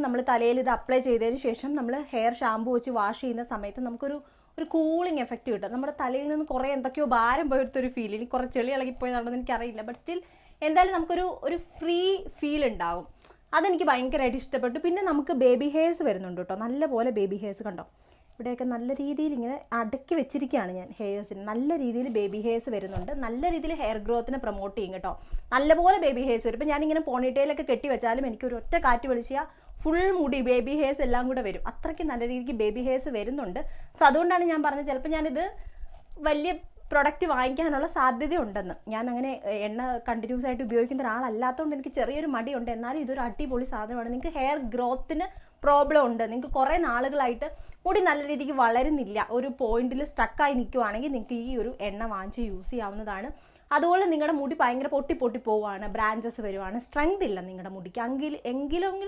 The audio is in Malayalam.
നമ്മൾ തലയിൽ ഇത് അപ്ലൈ ചെയ്തതിന് ശേഷം നമ്മൾ ഹെയർ ഷാമ്പു വെച്ച് വാഷ് ചെയ്യുന്ന സമയത്ത് നമുക്കൊരു കൂളിംഗ് എഫക്റ്റ് കിട്ടും. നമ്മുടെ തലയിൽ നിന്ന് കുറേ എന്തൊക്കെയോ ഭാരം പോയെടുത്തൊരു ഫീൽ, ഇനി കുറേ ചെളി ഇളകിപ്പോയതാണെന്ന് എനിക്കറിയില്ല, ബട്ട് സ്റ്റിൽ എന്തായാലും നമുക്കൊരു ഫ്രീ ഫീൽ ഉണ്ടാവും. അതെനിക്ക് ഭയങ്കരമായിട്ട് ഇഷ്ടപ്പെട്ടു. പിന്നെ നമുക്ക് ബേബി ഹെയർസ് വരുന്നുണ്ട് കേട്ടോ, നല്ലപോലെ ബേബി ഹെയർസ് കണ്ടോ, ഇവിടെയൊക്കെ നല്ല രീതിയിൽ ഇങ്ങനെ അടക്കി വെച്ചിരിക്കുകയാണ് ഞാൻ ഹെയർസിന്. നല്ല രീതിയിൽ ബേബി ഹെയർസ് വരുന്നുണ്ട്, നല്ല രീതിയിൽ ഹെയർ ഗ്രോത്തിനെ പ്രൊമോട്ട് ചെയ്യും കേട്ടോ. നല്ലപോലെ ബേബി ഹെയർസ് വരും. ഇപ്പം ഞാനിങ്ങനെ പോണിറ്റെയിലൊക്കെ കെട്ടി വെച്ചാലും എനിക്കൊരു ഒറ്റ കാറ്റ് വലിച്ചാൽ ഫുൾ മുടി ബേബി ഹെയർസ് എല്ലാം കൂടെ വരും. അത്രയ്ക്ക് നല്ല രീതിക്ക് ബേബി ഹെയർസ് വരുന്നുണ്ട്. സോ അതുകൊണ്ടാണ് ഞാൻ പറഞ്ഞത് ചിലപ്പോൾ ഞാനിത് വലിയ പ്രൊഡക്റ്റ് വാങ്ങിക്കാനുള്ള സാധ്യത ഉണ്ടെന്ന്. ഞാൻ അങ്ങനെ എണ്ണ കണ്ടിന്യൂസ് ആയിട്ട് ഉപയോഗിക്കുന്ന ഒരാളല്ലാത്തതുകൊണ്ട് എനിക്ക് ചെറിയൊരു മടിയുണ്ട്. എന്നാലും ഇതൊരു അടിപൊളി സാധനമാണ്. നിങ്ങൾക്ക് ഹെയർ ഗ്രോത്തിന് പ്രോബ്ലം ഉണ്ട്, നിങ്ങൾക്ക് കുറേ നാളുകളായിട്ട് മുടി നല്ല രീതിക്ക് വളരുന്നില്ല, ഒരു പോയിന്റിൽ സ്റ്റക്കായി നിൽക്കുവാണെങ്കിൽ നിങ്ങൾക്ക് ഈ ഒരു എണ്ണ വാങ്ങിച്ച് യൂസ് ചെയ്യാവുന്നതാണ്. അതുപോലെ നിങ്ങളുടെ മുടി ഭയങ്കര പൊട്ടി പോവുകയാണ്, ബ്രാഞ്ചസ് വരുവാണ്, സ്ട്രെങ്ത് ഇല്ല നിങ്ങളുടെ മുടിക്ക്, എങ്കിലും